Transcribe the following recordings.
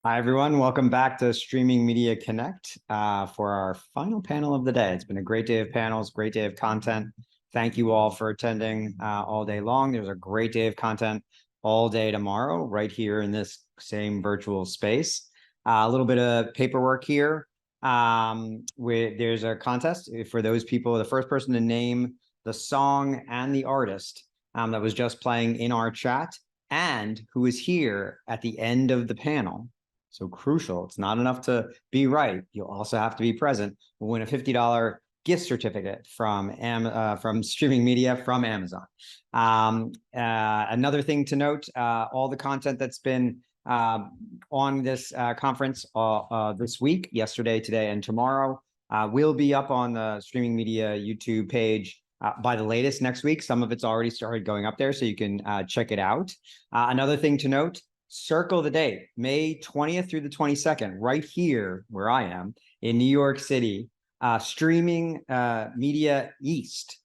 Hi, everyone. Welcome back to Streaming Media Connect for our final panel of the day. It's been a great day of panels, great day of content. Thank you all for attending all day long. There's a great day of content all day tomorrow, right here in this same virtual space. A little bit of paperwork here. There's a contest for those people. The first person to name the song and the artist that was just playing in our chat and who is here at the end of the panel. So crucial. It's not enough to be right. You'll also have to be present. We'll win a $50 gift certificate from streaming media from Amazon. Another thing to note, all the content that's been on this conference this week, yesterday, today, and tomorrow will be up on the streaming media YouTube page by the latest next week. Some of it's already started going up there, so you can check it out. Another thing to note, circle the date, May 20th through the 22nd, right here where I am in New York City, Streaming Media East.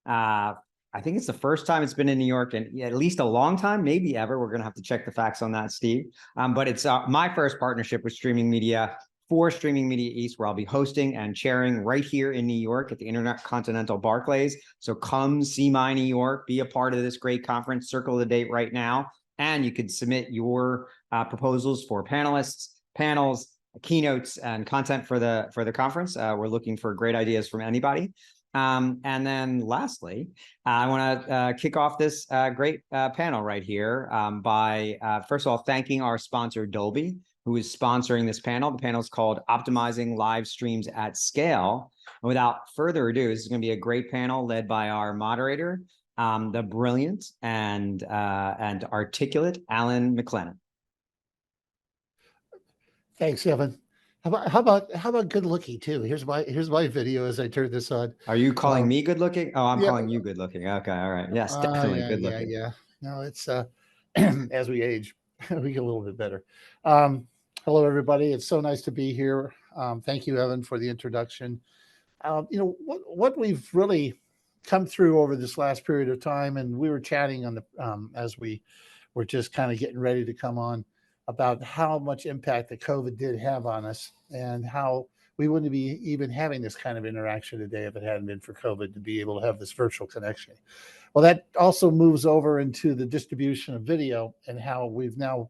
I think it's the first time it's been in New York in at least a long time, maybe ever. We're going to have to check the facts on that, Steve. But it's my first partnership with Streaming Media for Streaming Media East, where I'll be hosting and chairing right here in New York at the Intercontinental Barclays. So come see my New York, be a part of this great conference, circle the date right now. And you could submit your proposals for panelists, panels, keynotes, and content for the conference. We're looking for great ideas from anybody. And then lastly, I want to kick off this great panel right here by, first of all, thanking our sponsor, Dolby, who is sponsoring this panel. The panel is called Optimizing Live Streams at Scale. And without further ado, this is going to be a great panel led by our moderator, the brilliant and articulate Allan McLennan. Thanks, Evan. How about good looking too? Here's my video as I turn this on. Are you calling me good looking? Oh, I'm yeah. calling you good looking. Okay, all right. Yes, definitely good looking. Yeah. No, it's as we age, we get a little bit better. Hello, everybody. It's so nice to be here. Thank you, Evan, for the introduction. What we've really come through over this last period of time, and we were chatting on the as we were just kind of getting ready to come on, about how much impact the COVID did have on us and how we wouldn't be even having this kind of interaction today if it hadn't been for COVID, to be able to have this virtual connection. Well, that also moves over into the distribution of video and how we've now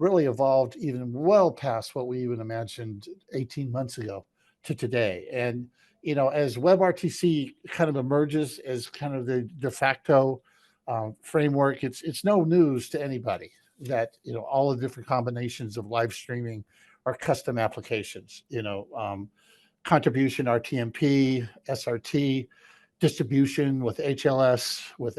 really evolved even well past what we even imagined 18 months ago to today. And, as WebRTC kind of emerges as kind of the de facto framework, it's no news to anybody that all the different combinations of live streaming are custom applications, contribution RTMP, SRT, distribution with HLS, with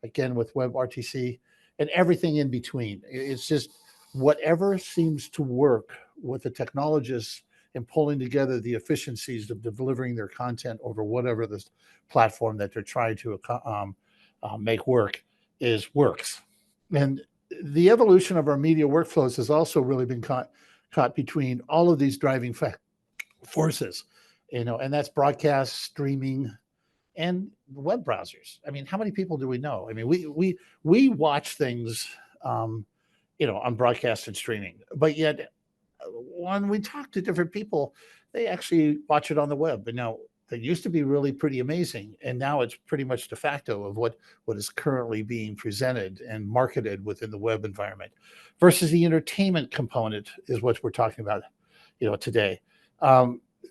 again with WebRTC, and everything in between. It's just whatever seems to work with the technologists in pulling together the efficiencies of delivering their content over whatever this platform that they're trying to make works. And the evolution of our media workflows has also really been caught between all of these driving forces, and that's broadcast, streaming, and web browsers. I mean, how many people do we know? I mean, we watch things, on broadcast and streaming, but yet when we talk to different people, they actually watch it on the web. But now, that used to be really pretty amazing, and now it's pretty much de facto of what is currently being presented and marketed within the web environment, versus the entertainment component is what we're talking about, today.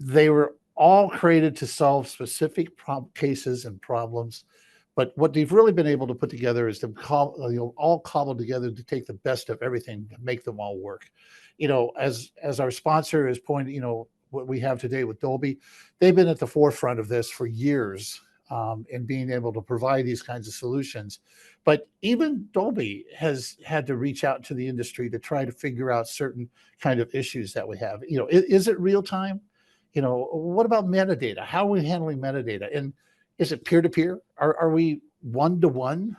They were all created to solve specific cases and problems, but what they've really been able to put together is all cobbled together to take the best of everything to make them all work. As our sponsor is pointing, what we have today with Dolby, they've been at the forefront of this for years in being able to provide these kinds of solutions. But even Dolby has had to reach out to the industry to try to figure out certain kind of issues that we have. Is it real time? What about metadata? How are we handling metadata? And is it peer-to-peer? Are we one-to-one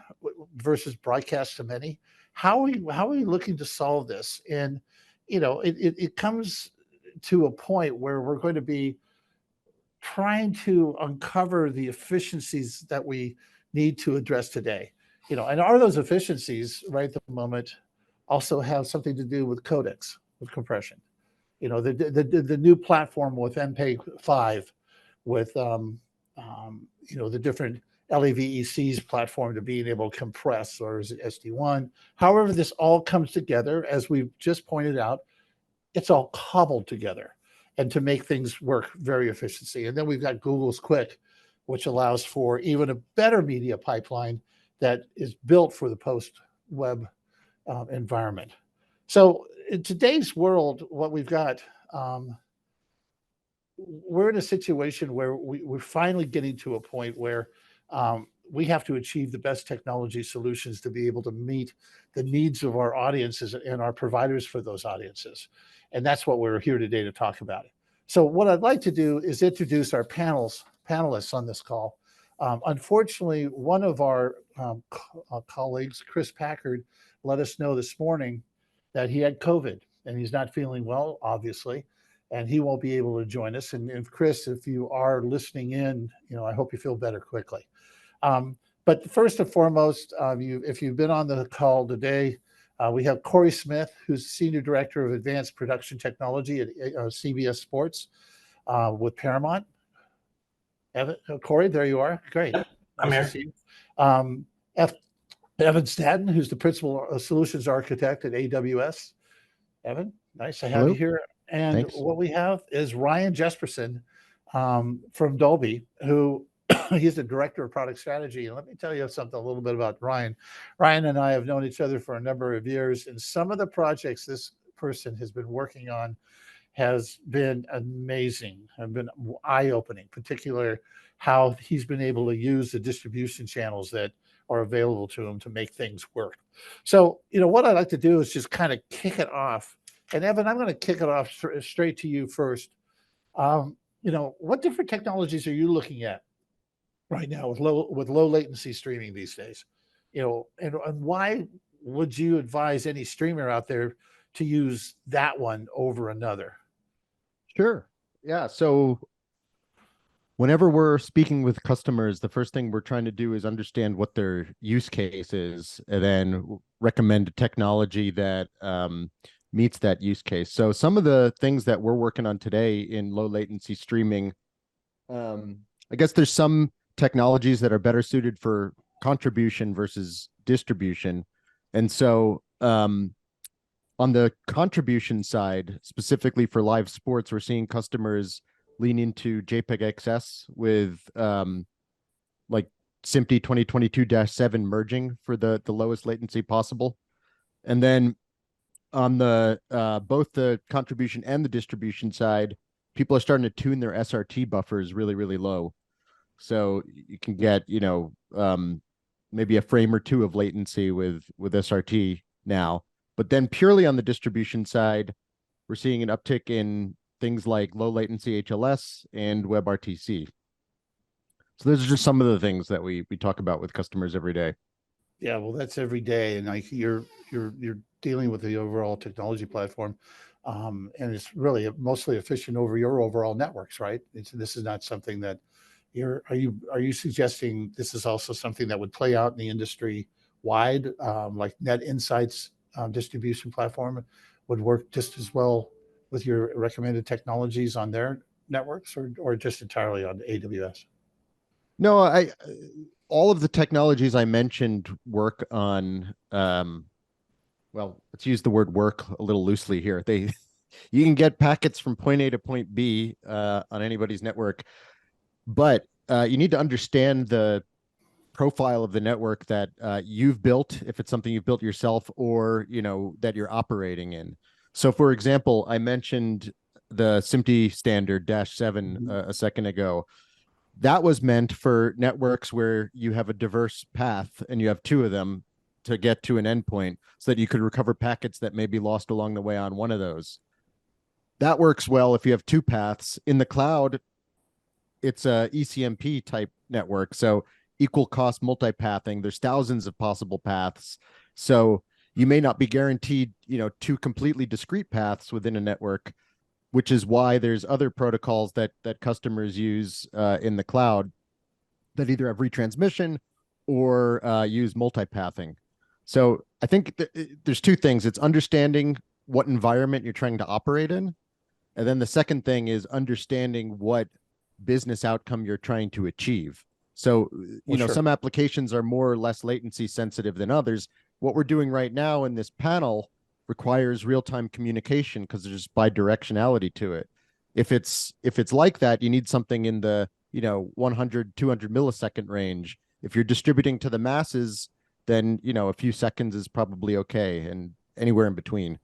versus broadcast to many? How are we looking to solve this? And, it comes to a point where we're going to be trying to uncover the efficiencies that we need to address today. And are those efficiencies right at the moment also have something to do with codecs, with compression. The new platform with MPEG-5, with the different LAVEC's platform to being able to compress, or is it SD1? However, this all comes together, as we've just pointed out, it's all cobbled together and to make things work very efficiently. And then we've got Google's Quick, which allows for even a better media pipeline that is built for the post-web environment. So in today's world, what we've got, we're in a situation where we're finally getting to a point where we have to achieve the best technology solutions to be able to meet the needs of our audiences and our providers for those audiences. And that's what we're here today to talk about. So what I'd like to do is introduce our panelists on this call. Unfortunately, one of our colleagues, Chris Packard, let us know this morning that he had COVID and he's not feeling well, obviously, and he won't be able to join us. And Chris, if you are listening in, I hope you feel better quickly. But first and foremost, if you've been on the call today, we have Corey Smith, who's Senior Director of Advanced Production Technology at CBS Sports with Paramount. Corey, there you are. Great. I'm nice here. Evan Staton, who's the Principal Solutions Architect at AWS. Evan, nice to have Hello. you here. And Thanks. what we have is Ryan Jesperson from Dolby, who he's the Director of Product Strategy. And let me tell you something a little bit about Ryan. Ryan and I have known each other for a number of years, and some of the projects this person has been working on has been amazing, have been eye-opening, particularly how he's been able to use the distribution channels that are available to him to make things work. So, what I'd like to do is just kind of kick it off. And Evan, I'm going to kick it off straight to you first. What different technologies are you looking at right now with low latency streaming these days? And why would you advise any streamer out there to use that one over another? Sure. Yeah. So whenever we're speaking with customers, the first thing we're trying to do is understand what their use case is, and then recommend a technology that meets that use case. So some of the things that we're working on today in low latency streaming, I guess there's some technologies that are better suited for contribution versus distribution. And so on the contribution side, specifically for live sports, we're seeing customers lean into JPEG XS with like SMPTE 2022-7 merging for the lowest latency possible. And then on the both the contribution and the distribution side, people are starting to tune their SRT buffers really, really low. So you can get, maybe a frame or two of latency with SRT now. But then purely on the distribution side, we're seeing an uptick in things like low latency HLS and WebRTC. So those are just some of the things that we talk about with customers every day. Yeah, well, that's every day, and you're dealing with the overall technology platform, and it's really mostly efficient over your overall networks, right? This is not something that are you suggesting this is also something that would play out in the industry wide, like Net Insights distribution platform would work just as well with your recommended technologies on their networks, or just entirely on AWS? No, all of the technologies I mentioned work on, well, let's use the word work a little loosely here. You can get packets from point A to point B on anybody's network, but you need to understand the profile of the network that you've built, if it's something you've built yourself, or that you're operating in. So for example, I mentioned the SMPTE standard -7 a second ago. That was meant for networks where you have a diverse path and you have two of them to get to an endpoint, so that you could recover packets that may be lost along the way on one of those. That works well if you have two paths. In the cloud, it's a ECMP type network, so equal cost multipathing. There's thousands of possible paths, so you may not be guaranteed two completely discrete paths within a network, which is why there's other protocols that customers use in the cloud that either have retransmission or use multipathing. So I think there's two things. It's understanding what environment you're trying to operate in. And then the second thing is understanding what business outcome you're trying to achieve. So, Well, sure. some applications are more or less latency sensitive than others. What we're doing right now in this panel requires real-time communication because there's bidirectionality to it. If it's like that, you need something in the 100, 200 millisecond range. If you're distributing to the masses, then a few seconds is probably okay, and anywhere in between.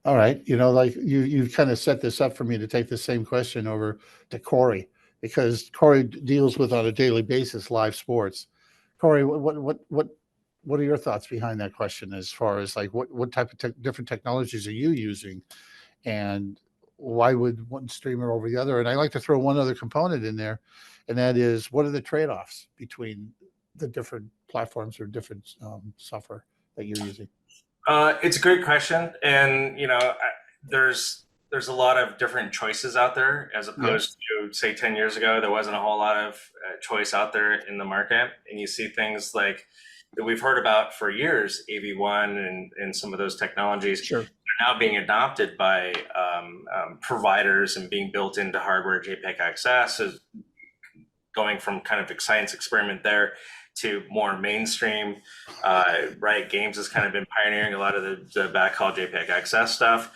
All right. Like you kind of set this up for me to take the same question over to Corey, because Corey deals with on a daily basis live sports. Corey, what are your thoughts behind that question as far as like what type of different technologies are you using, and why would one streamer over the other? And I like to throw one other component in there, and that is, what are the trade-offs between the different platforms or different software that you're using? It's a great question, and there's a lot of different choices out there as opposed to say 10 years ago. There wasn't a whole lot of choice out there in the market, and you see things like that we've heard about for years, AV1 and some of those technologies. Sure. Are now being adopted by providers and being built into hardware. JPEG access is going from kind of science experiment there to more mainstream. Riot Games has kind of been pioneering a lot of the backhaul JPEG XS stuff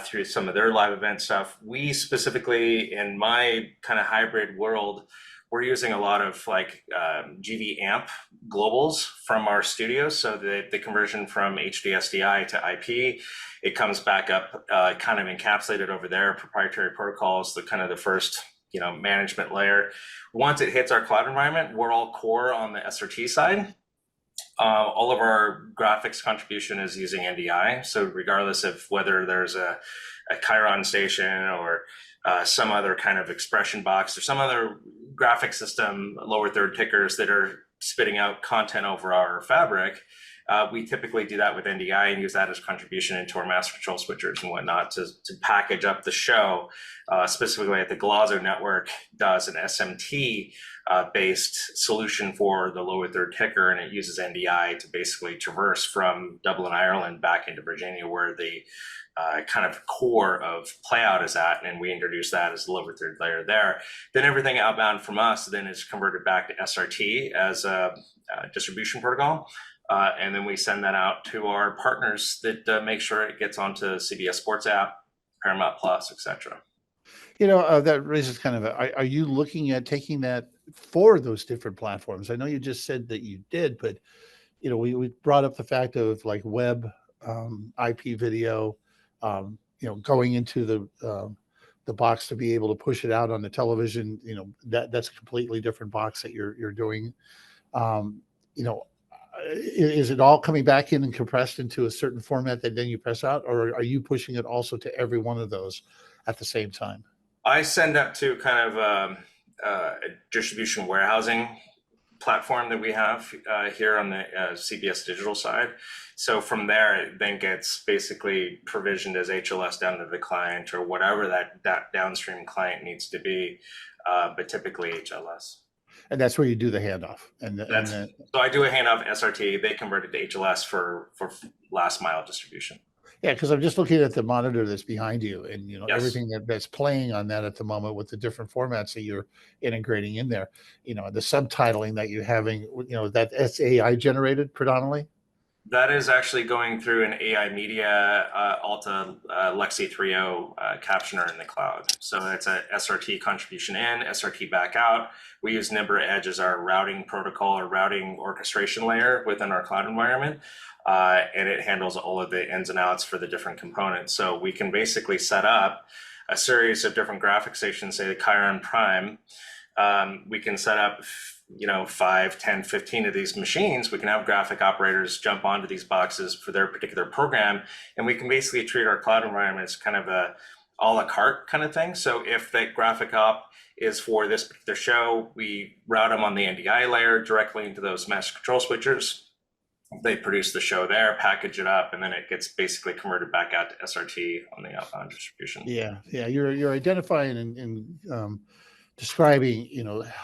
through some of their live event stuff. We specifically, in my kind of hybrid world, we're using a lot of like GV amp globals from our studios. So the conversion from HDSDI to IP, it comes back up kind of encapsulated over there, proprietary protocols, the kind of the first management layer. Once it hits our cloud environment, we're all core on the SRT side. All of our graphics contribution is using NDI. So regardless of whether there's a Chiron station or some other kind of expression box or some other graphic system, lower third tickers that are spitting out content over our fabric, we typically do that with NDI and use that as contribution into our master control switchers and whatnot to package up the show. Specifically at the Galazzo network does an SMT based solution for the lower third ticker, and it uses NDI to basically traverse from Dublin, Ireland back into Virginia, where the kind of core of playout is at, and we introduce that as the lower third layer there. Then everything outbound from us then is converted back to SRT as a distribution protocol. And then we send that out to our partners that make sure it gets onto CBS Sports app, Paramount Plus, etc. That raises kind of are you looking at taking that for those different platforms? I know you just said that you did, but we brought up the fact of like web IP video, going into the box to be able to push it out on the television. That's a completely different box that you're doing. Is it all coming back in and compressed into a certain format that then you press out, or are you pushing it also to every one of those at the same time? I send up to kind of a distribution warehousing platform that we have here on the CBS digital side. So from there, it then gets basically provisioned as HLS down to the client or whatever that downstream client needs to be, but typically HLS. And that's where you do the handoff. So I do a handoff SRT. They convert it to HLS for last mile distribution. Yeah, because I'm just looking at the monitor that's behind you, and Yes. everything that's playing on that at the moment with the different formats that you're integrating in there. The subtitling that you're having. That's AI generated predominantly. That is actually going through an AI Media Alta Lexi 3.0 captioner in the cloud. So it's a SRT contribution in, SRT back out. We use Nimbra Edge as our routing protocol or routing orchestration layer within our cloud environment. And it handles all of the ins and outs for the different components. So we can basically set up a series of different graphic stations, say the Chiron Prime. We can set up 5, 10, 15 of these machines. We can have graphic operators jump onto these boxes for their particular program. And we can basically treat our cloud environment as kind of a la carte kind of thing. So if that graphic op is for this particular show, we route them on the NDI layer directly into those master control switchers. They produce the show there, package it up, and then it gets basically converted back out to SRT on the outbound distribution. Yeah. You're identifying and describing,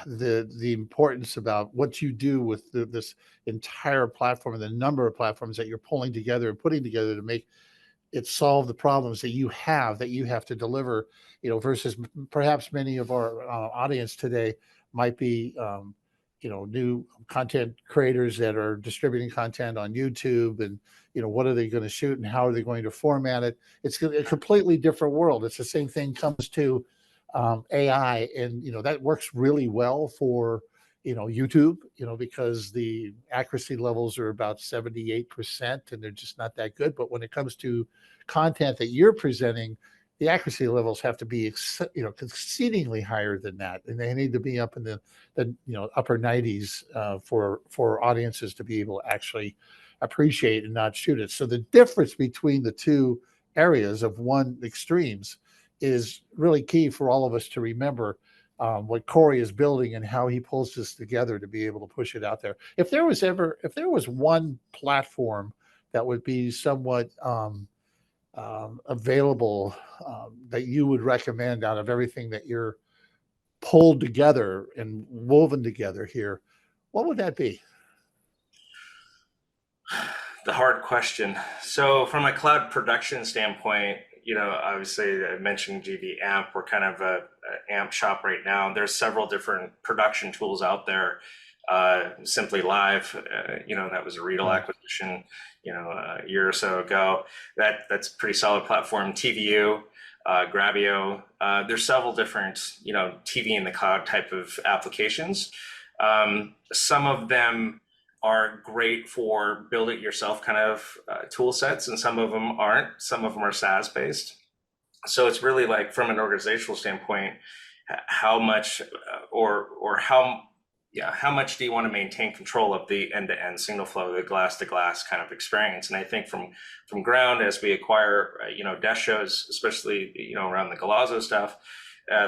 the importance about what you do with this entire platform and the number of platforms that you're pulling together and putting together to make it solve the problems that you have to deliver, versus perhaps many of our audience today might be, new content creators that are distributing content on YouTube, and, what are they going to shoot and how are they going to format it? It's a completely different world. It's the same thing comes to AI, and, that works really well for, YouTube, because the accuracy levels are about 78% and they're just not that good. But when it comes to content that you're presenting, the accuracy levels have to be, exceedingly higher than that, and they need to be up in the upper 90s for audiences to be able to actually appreciate and not shoot it. So the difference between the two areas of one extremes is really key for all of us to remember, what Corey is building and how he pulls this together to be able to push it out there. If there was one platform that would be somewhat available, that you would recommend out of everything that you're pulled together and woven together here, what would that be? The hard question. So from a cloud production standpoint, obviously I mentioned GV Amp. We're kind of a amp shop right now. There's several different production tools out there. Simply Live, that was a Readle acquisition, a year or so ago. That's a pretty solid platform. TVU, Grabio. There's several different, TV in the cloud type of applications. Some of them are great for build it yourself kind of tool sets, and some of them aren't. Some of them are SaaS based. So it's really like, from an organizational standpoint, how much how much do you want to maintain control of the end-to-end signal flow, the glass-to-glass kind of experience? And I think from ground, as we acquire, desk shows, especially, around the Galazzo stuff,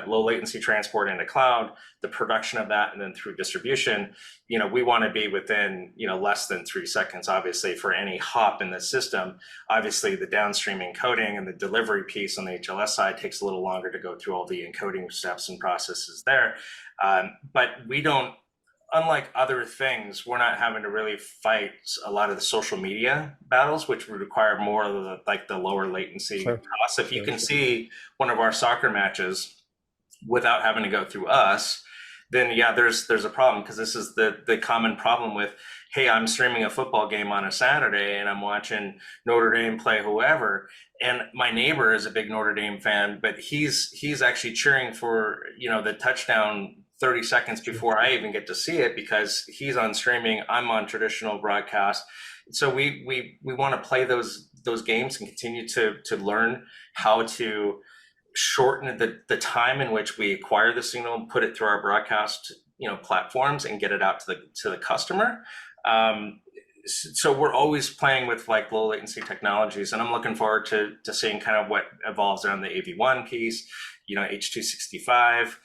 low latency transport into cloud, the production of that, and then through distribution, we want to be within, less than 3 seconds, obviously, for any hop in the system. Obviously, the downstream encoding and the delivery piece on the HLS side takes a little longer to go through all the encoding steps and processes there. But we don't, unlike other things, we're not having to really fight a lot of the social media battles, which would require more of the lower latency costs. If you can see one of our soccer matches without having to go through us, then there's a problem, because this is the common problem with, hey, I'm streaming a football game on a Saturday and I'm watching Notre Dame play whoever, and my neighbor is a big Notre Dame fan, but he's actually cheering for the touchdown 30 seconds before I even get to see it, because he's on streaming, I'm on traditional broadcast. So we want to play those games and continue to learn how to shorten the time in which we acquire the signal, put it through our broadcast platforms, and get it out to the customer. So we're always playing with low latency technologies, and I'm looking forward to seeing kind of what evolves around the AV1 piece, H.265,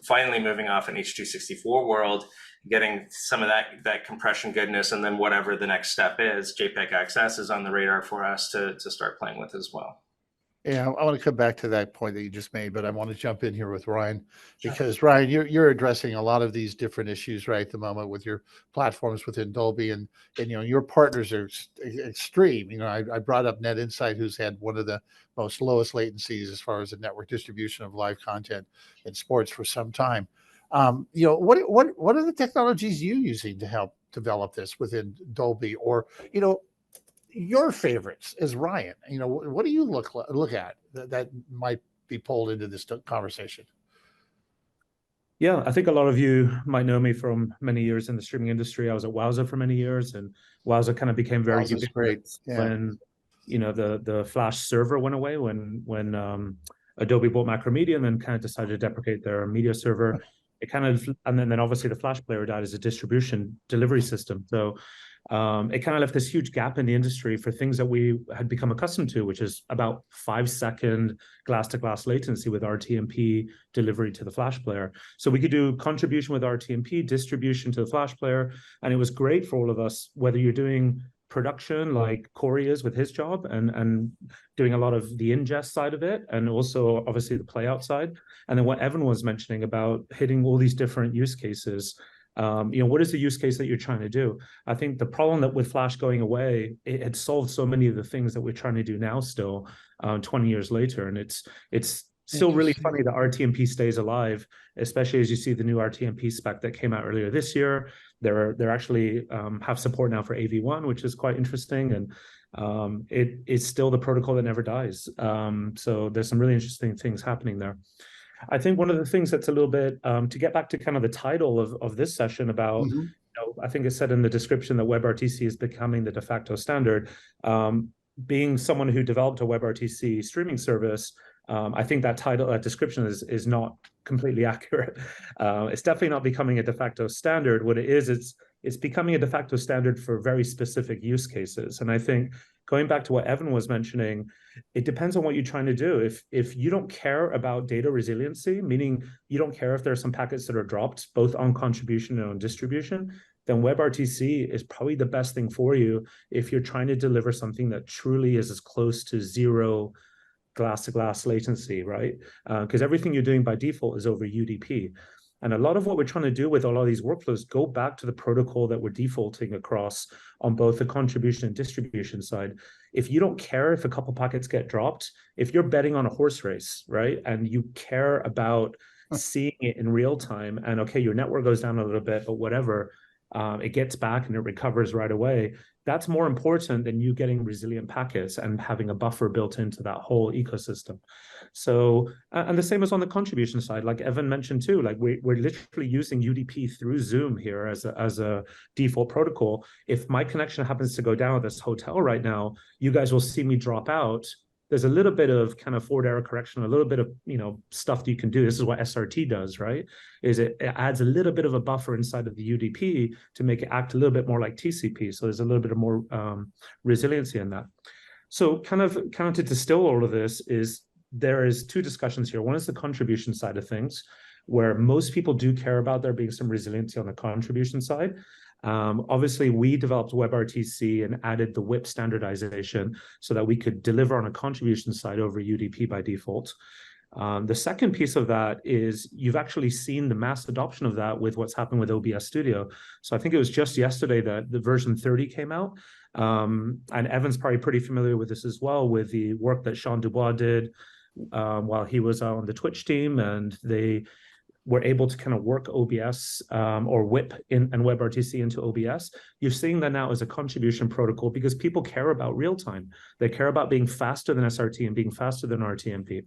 finally moving off an H.264 world, getting some of that compression goodness, and then whatever the next step is, JPEG XS is on the radar for us to start playing with as well. Yeah, I want to come back to that point that you just made, but I want to jump in here with Ryan, because Ryan, you're addressing a lot of these different issues right at the moment with your platforms within Dolby, and your partners are extreme. I brought up Net Insight, who's had one of the most lowest latencies as far as the network distribution of live content in sports for some time. What are the technologies you using to help develop this within Dolby, or your favorites as Ryan? What do you look at that might be pulled into this conversation? Yeah, I think a lot of you might know me from many years in the streaming industry. I was at Wowza for many years, and Wowza kind of became very ubiquitous when the Flash server went away, when Adobe bought Macromedia and then kind of decided to deprecate their media server. It kind of, and then obviously the Flash player died as a distribution delivery system. So it kind of left this huge gap in the industry for things that we had become accustomed to, which is about 5-second glass-to-glass latency with RTMP delivery to the Flash player. So we could do contribution with RTMP, distribution to the Flash player, and it was great for all of us, whether you're doing production like Corey is with his job and doing a lot of the ingest side of it, and also obviously the play out side. And then what Evan was mentioning about hitting all these different use cases. What is the use case that you're trying to do? I think the problem that with Flash going away, it had solved so many of the things that we're trying to do now still 20 years later. And it's still really funny that RTMP stays alive, especially as you see the new RTMP spec that came out earlier this year. They're actually have support now for AV1, which is quite interesting. And it is still the protocol that never dies. So there's some really interesting things happening there. I think one of the things that's a little bit, to get back to kind of the title of this session about, I think it said in the description that WebRTC is becoming the de facto standard. Being someone who developed a WebRTC streaming service, I think that title, that description is not completely accurate. It's definitely not becoming a de facto standard. What it is, it's becoming a de facto standard for very specific use cases. And I think going back to what Evan was mentioning, it depends on what you're trying to do. If you don't care about data resiliency, meaning you don't care if there are some packets that are dropped, both on contribution and on distribution, then WebRTC is probably the best thing for you if you're trying to deliver something that truly is as close to zero glass-to-glass latency, right? Because everything you're doing by default is over UDP. And a lot of what we're trying to do with a lot of these workflows go back to the protocol that we're defaulting across on both the contribution and distribution side. If you don't care if a couple packets get dropped, if you're betting on a horse race, right, and you care about seeing it in real time, and okay, your network goes down a little bit, but whatever, it gets back and it recovers right away. That's more important than you getting resilient packets and having a buffer built into that whole ecosystem. So, and the same as on the contribution side, like Evan mentioned too, like we're literally using UDP through Zoom here as a default protocol. If my connection happens to go down at this hotel right now, you guys will see me drop out. There's a little bit of kind of forward error correction, a little bit of, stuff that you can do. This is what SRT does, right? It adds a little bit of a buffer inside of the UDP to make it act a little bit more like TCP. So there's a little bit of more resiliency in that. So kind of to distill all of this is there is two discussions here. One is the contribution side of things, where most people do care about there being some resiliency on the contribution side. Obviously, we developed WebRTC and added the WIP standardization so that we could deliver on a contribution side over UDP by default. The second piece of that is you've actually seen the mass adoption of that with what's happened with OBS Studio. So I think it was just yesterday that the version 30 came out. And Evan's probably pretty familiar with this as well, with the work that Sean Dubois did while he was on the Twitch team, and they were able to kind of work OBS or WIP and WebRTC into OBS. You're seeing that now as a contribution protocol because people care about real time. They care about being faster than SRT and being faster than RTMP.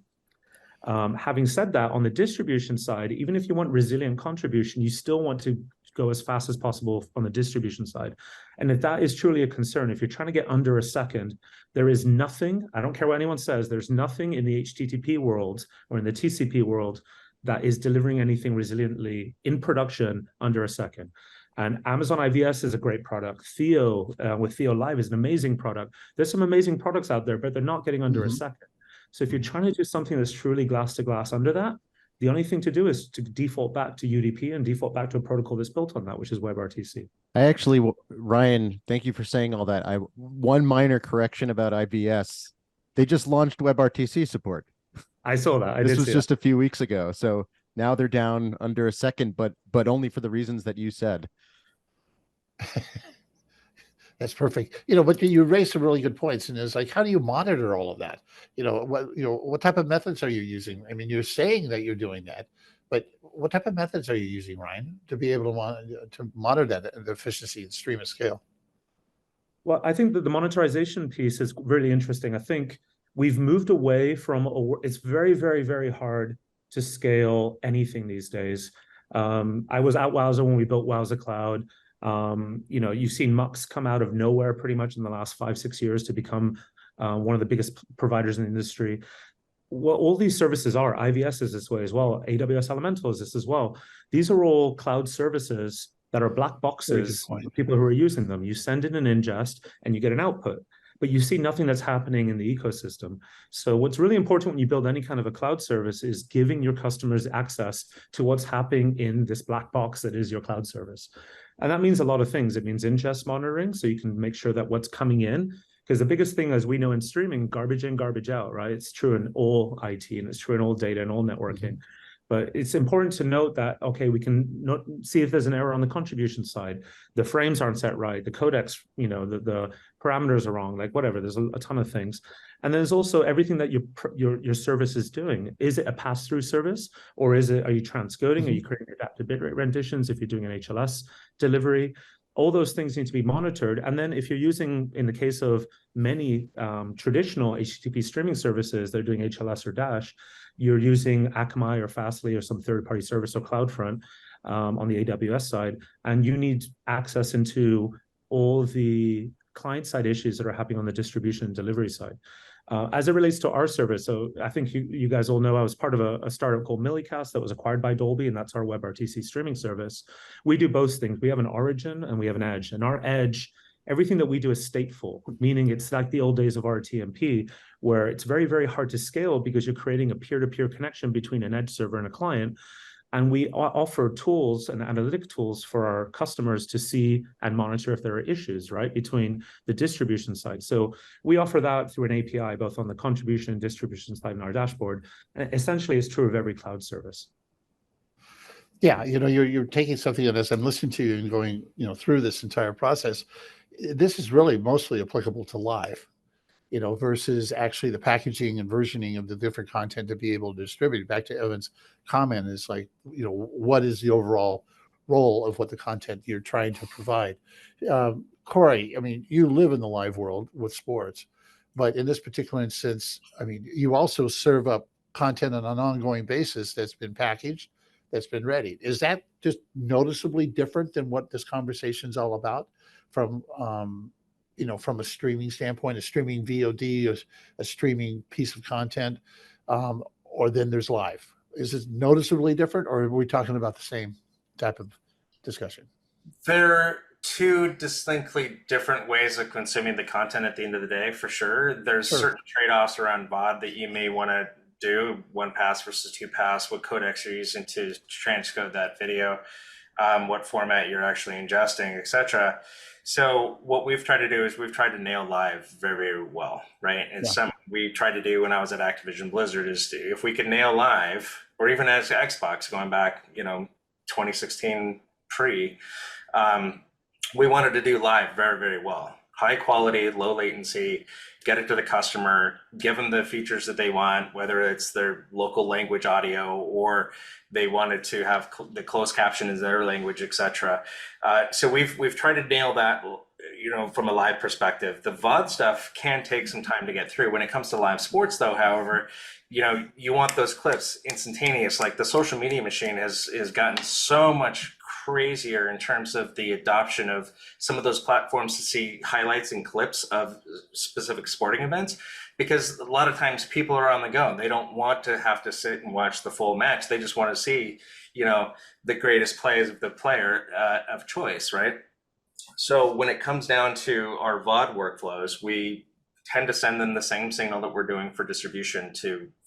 Having said that, on the distribution side, even if you want resilient contribution, you still want to go as fast as possible on the distribution side. And if that is truly a concern, if you're trying to get under a second, there is nothing, I don't care what anyone says, there's nothing in the HTTP world or in the TCP world that is delivering anything resiliently in production under a second. And Amazon IVS is a great product. Theo with Theo Live is an amazing product. There's some amazing products out there, but they're not getting under a second. So if you're trying to do something that's truly glass to glass under that, the only thing to do is to default back to UDP and default back to a protocol that's built on that, which is WebRTC. I actually, Ryan, thank you for saying all that. One minor correction about IVS. They just launched WebRTC support. I saw that. This was just a few weeks ago. So now they're down under a second, but only for the reasons that you said. That's perfect. But you raised some really good points, and it's like, how do you monitor all of that? What type of methods are you using? I mean, you're saying that you're doing that, but what type of methods are you using, Ryan, to be able to monitor that, the efficiency and stream at scale? Well, I think that the monetization piece is really interesting. I think we've moved away from, it's very, very, very hard to scale anything these days. I was at Wowza when we built Wowza Cloud. You've seen Mux come out of nowhere pretty much in the last 5-6 years to become one of the biggest providers in the industry. Well, all these services are, IVS is this way as well, AWS Elemental is this as well. These are all cloud services that are black boxes for people who are using them. You send in an ingest and you get an output, but you see nothing that's happening in the ecosystem. So what's really important when you build any kind of a cloud service is giving your customers access to what's happening in this black box that is your cloud service. And that means a lot of things. It means ingest monitoring, so you can make sure that what's coming in, because the biggest thing, as we know in streaming, garbage in, garbage out, right? It's true in all IT, and it's true in all data and all networking. But it's important to note that, okay, we can see if there's an error on the contribution side. The frames aren't set right. The codecs, the parameters are wrong, like whatever. There's a ton of things. And there's also everything that your service is doing. Is it a pass-through service, or are you transcoding? Are you creating adaptive bitrate renditions if you're doing an HLS delivery? All those things need to be monitored. And then if you're using, in the case of many traditional HTTP streaming services, they're doing HLS or Dash, you're using Akamai or Fastly or some third-party service or CloudFront on the AWS side, and you need access into all the client-side issues that are happening on the distribution and delivery side. As it relates to our service, so I think you guys all know I was part of a startup called Millicast that was acquired by Dolby, and that's our WebRTC streaming service. We do both things. We have an origin and we have an edge. And our edge, everything that we do is stateful, meaning it's like the old days of RTMP, where it's very, very hard to scale because you're creating a peer-to-peer connection between an edge server and a client. And we offer tools and analytic tools for our customers to see and monitor if there are issues, right, between the distribution side. So we offer that through an API, both on the contribution and distribution side in our dashboard. And essentially, it's true of every cloud service. Yeah, you're taking something, and as I'm listening to you and going, through this entire process, this is really mostly applicable to live, versus actually the packaging and versioning of the different content to be able to distribute. Back to Evan's comment is like, what is the overall role of what the content you're trying to provide? Corey, I mean, you live in the live world with sports, but in this particular instance, I mean, you also serve up content on an ongoing basis that's been packaged, that's been ready. Is that just noticeably different than what this conversation is all about from a streaming standpoint, a streaming VOD, a streaming piece of content, or then there's live? Is it noticeably different, or are we talking about the same type of discussion? They're two distinctly different ways of consuming the content at the end of the day, for sure. There's certain trade-offs around VOD that you may want to do, 1-pass versus 2-pass, what codecs you're using to transcode that video, what format you're actually ingesting, etc. So what we've tried to do is we've tried to nail live very, very well, right? And something we tried to do when I was at Activision Blizzard is if we could nail live, or even as Xbox going back, 2016 pre, we wanted to do live very, very well. High quality, low latency, get it to the customer, give them the features that they want, whether it's their local language audio or they wanted to have the closed caption in their language, etc. So we've tried to nail that, from a live perspective. The VOD stuff can take some time to get through. When it comes to live sports, though, however, you want those clips instantaneous. Like the social media machine has gotten so much crazier in terms of the adoption of some of those platforms to see highlights and clips of specific sporting events, because a lot of times people are on the go. They don't want to have to sit and watch the full match. They just want to see, the greatest plays of the player of choice, right? So when it comes down to our VOD workflows, we tend to send them the same signal that we're doing for distribution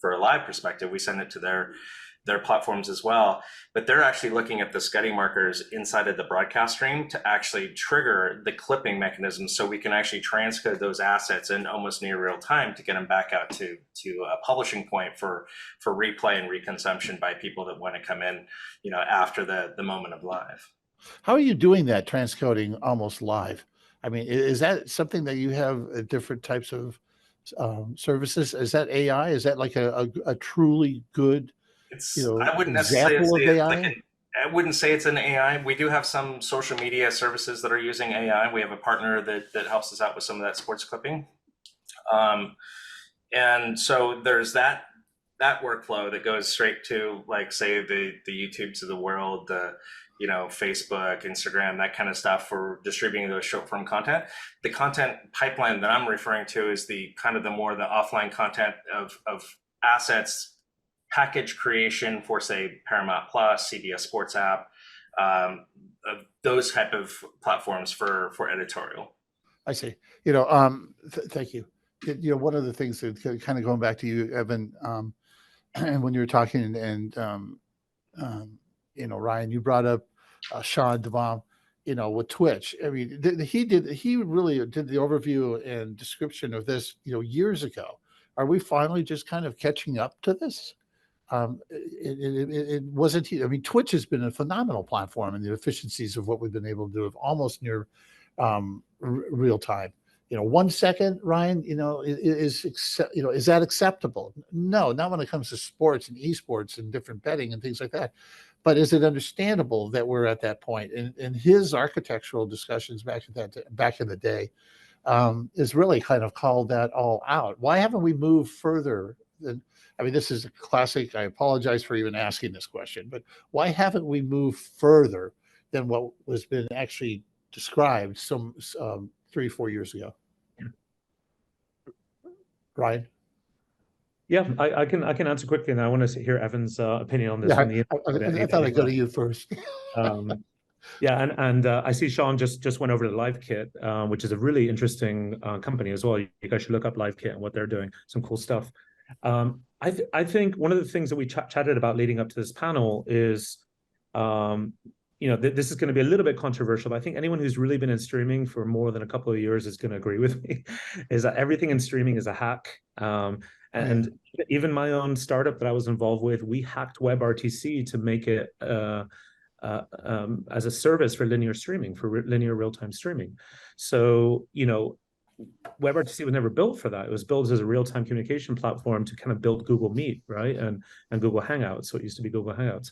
for a live perspective. We send it to their platforms as well, but they're actually looking at the SCUDdy markers inside of the broadcast stream to actually trigger the clipping mechanism, so we can actually transcode those assets in almost near real time to get them back out to a publishing point for replay and reconsumption by people that want to come in, after the moment of live. How are you doing that transcoding almost live? I mean, is that something that you have different types of services? Is that AI? Is that like a truly good I wouldn't necessarily say AI? I wouldn't say it's an AI. We do have some social media services that are using AI. We have a partner that helps us out with some of that sports clipping. And so there's that workflow that goes straight to, like, say, the YouTubes of the world, the Facebook, Instagram, that kind of stuff for distributing those short form content. The content pipeline that I'm referring to is the offline content of assets, package creation for, say, Paramount Plus, CBS Sports app, those type of platforms for editorial. I see. Thank you. One of the things that kind of going back to you, Evan, and when you were talking, and Ryan, you brought up Sean DeVom. with Twitch. I mean, he really did the overview and description of this, years ago. Are we finally just kind of catching up to this? It wasn't. I mean, Twitch has been a phenomenal platform, and the efficiencies of what we've been able to do of almost near real time. 1 second, Ryan. Is that acceptable? No, not when it comes to sports and esports and different betting and things like that. But is it understandable that we're at that point? And his architectural discussions back in the day is really kind of called that all out. Why haven't we moved further than? I mean, this is a classic. I apologize for even asking this question, but why haven't we moved further than what was been actually described some 3-4 years ago? Ryan? Yeah, I can answer quickly, and I want to hear Evan's opinion on this. Yeah, I thought I'd go to you first. Yeah, and I see Sean just went over to LiveKit, which is a really interesting company as well. You guys should look up LiveKit and what they're doing. Some cool stuff. I think one of the things that we chatted about leading up to this panel is, this is going to be a little bit controversial, but I think anyone who's really been in streaming for more than a couple of years is going to agree with me, is that everything in streaming is a hack. And even my own startup that I was involved with, we hacked WebRTC to make it as a service for linear streaming, for linear real-time streaming. So, WebRTC was never built for that. It was built as a real-time communication platform to kind of build Google Meet, right? And Google Hangouts. So it used to be Google Hangouts.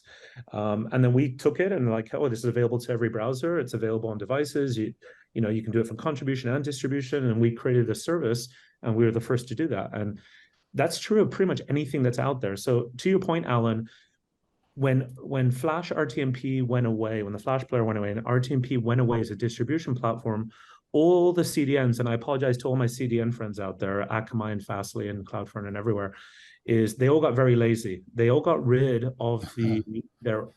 And then we took it and like, this is available to every browser. It's available on devices. You can do it for contribution and distribution. And we created a service, and we were the first to do that. And that's true of pretty much anything that's out there. So to your point, Allan, when Flash RTMP went away, when the Flash player went away and RTMP went away as a distribution platform, all the CDNs, and I apologize to all my CDN friends out there, Akamai and Fastly and Cloudfront and everywhere, is they all got very lazy. They all got rid of their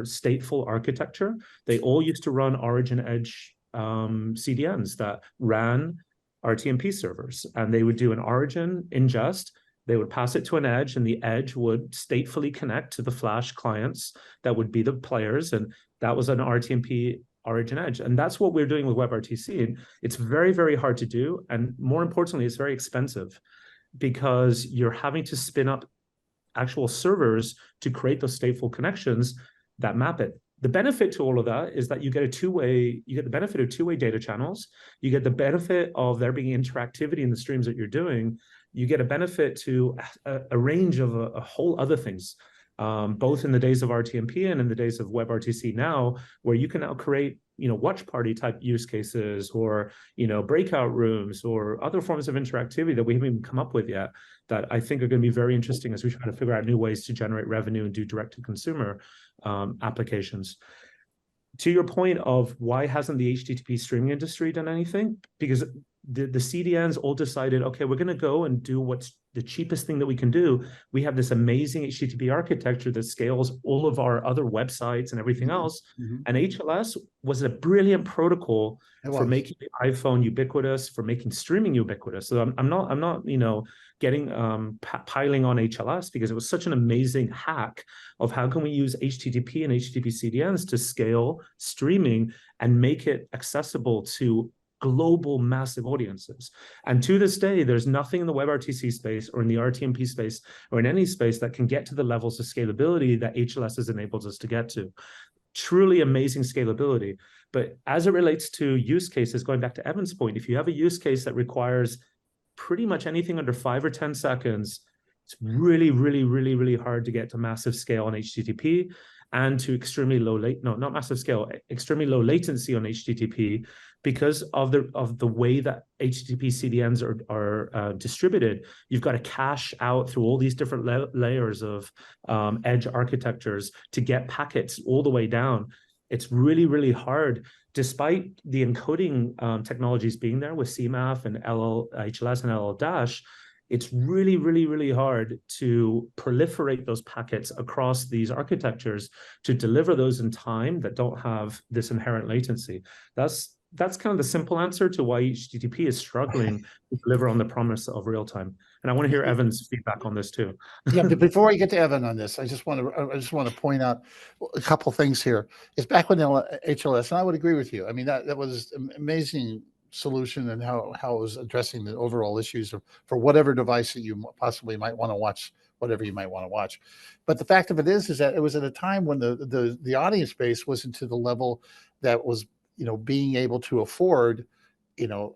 stateful architecture. They all used to run origin edge CDNs that ran RTMP servers, and they would do an origin ingest. They would pass it to an edge, and the edge would statefully connect to the Flash clients that would be the players, and that was an RTMP origin edge. And that's what we're doing with WebRTC. And it's very, very hard to do. And more importantly, it's very expensive because you're having to spin up actual servers to create those stateful connections that map it. The benefit to all of that is that you get the benefit of two-way data channels. You get the benefit of there being interactivity in the streams that you're doing. You get a benefit to a range of a whole other things. Both in the days of RTMP and in the days of WebRTC now, where you can now create, watch party type use cases or, breakout rooms or other forms of interactivity that we haven't even come up with yet that I think are going to be very interesting as we try to figure out new ways to generate revenue and do direct to consumer applications. To your point of why hasn't the HTTP streaming industry done anything? Because the CDNs all decided, okay, we're going to go and do what's the cheapest thing that we can do. We have this amazing HTTP architecture that scales all of our other websites and everything else. And HLS was a brilliant protocol for making the iPhone ubiquitous, for making streaming ubiquitous. So I'm not getting piling on HLS because it was such an amazing hack of how can we use HTTP and HTTP CDNs to scale streaming and make it accessible to global massive audiences. And to this day, there's nothing in the WebRTC space or in the RTMP space or in any space that can get to the levels of scalability that HLS has enabled us to get to. Truly amazing scalability. But as it relates to use cases, going back to Evan's point, if you have a use case that requires pretty much anything under 5 or 10 seconds, it's really, really, really, really hard to get to massive scale on HTTP and to extremely low not massive scale, extremely low latency on HTTP because of the way that HTTP CDNs are distributed. You've got to cache out through all these different layers of edge architectures to get packets all the way down. It's really, really hard, despite the encoding technologies being there with CMAF and HLS and LL-. It's really, really, really hard to proliferate those packets across these architectures to deliver those in time that don't have this inherent latency. That's that's kind of the simple answer to why HTTP is struggling to deliver on the promise of real time. And I want to hear Evan's feedback on this too. Yeah, but before I get to Evan on this, I just want to point out a couple things here. It's back when HLS, and I would agree with you. I mean, that was an amazing solution, and how it was addressing the overall issues for whatever device that you possibly might want to watch, whatever you might want to watch. But the fact of it is that it was at a time when the audience base wasn't to the level that was, being able to afford, the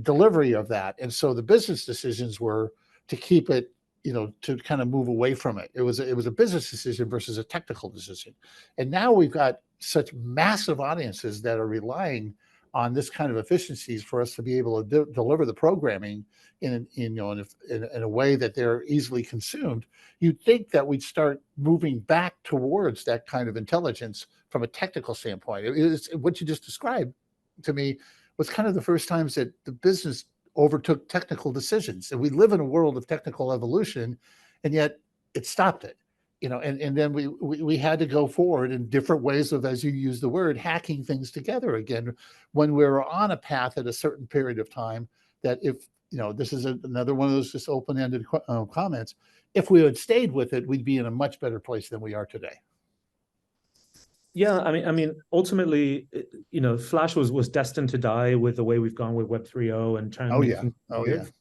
delivery of that. And so the business decisions were to keep it, to kind of move away from it. It was a business decision versus a technical decision. And now we've got such massive audiences that are relying on this kind of efficiencies for us to be able to deliver the programming in a way that they're easily consumed. You'd think that we'd start moving back towards that kind of intelligence from a technical standpoint. It's what you just described to me was kind of the first times that the business overtook technical decisions. And we live in a world of technical evolution, and yet it stopped it. And then we had to go forward in different ways of, as you use the word, hacking things together again when we're on a path at a certain period of time. That if this is another one of those just open-ended comments, if we had stayed with it, we'd be in a much better place than we are today. Yeah, I mean, ultimately, Flash was destined to die with the way we've gone with Web 3.0 and trying to make things native.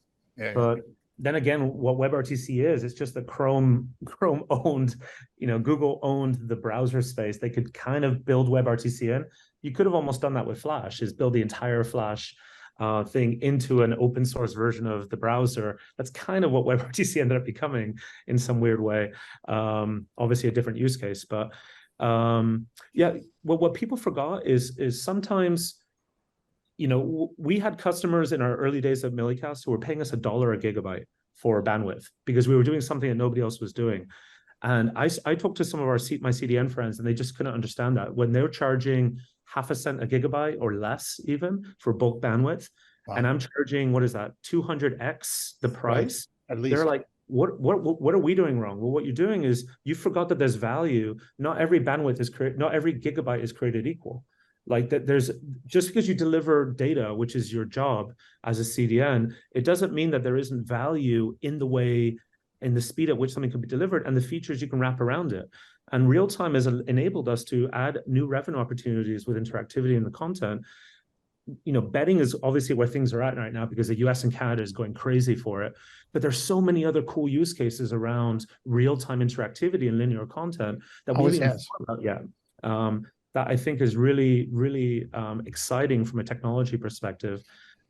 But then again, what WebRTC is, it's just that Chrome owned, Google owned the browser space. They could kind of build WebRTC in. You could have almost done that with Flash, is build the entire Flash thing into an open source version of the browser. That's kind of what WebRTC ended up becoming in some weird way. Obviously a different use case, but yeah, what people forgot is sometimes, we had customers in our early days of Millicast who were paying us $1 a gigabyte for bandwidth because we were doing something that nobody else was doing. And I talked to some of my CDN friends, and they just couldn't understand that when they're charging half a cent a gigabyte or less even for bulk bandwidth. Wow. And I'm charging, what is that, 200x the price? Right. At least. They're like, what are we doing wrong? Well, what you're doing is you forgot that there's value. Not every bandwidth is created, not every gigabyte is created equal. Like that, there's just because you deliver data, which is your job as a CDN, it doesn't mean that there isn't value in the speed at which something can be delivered and the features you can wrap around it. And real time has enabled us to add new revenue opportunities with interactivity in the content. Betting is obviously where things are at right now because the US and Canada is going crazy for it. But there's so many other cool use cases around real-time interactivity and linear content that we haven't thought about yet. That I think is really, really exciting from a technology perspective.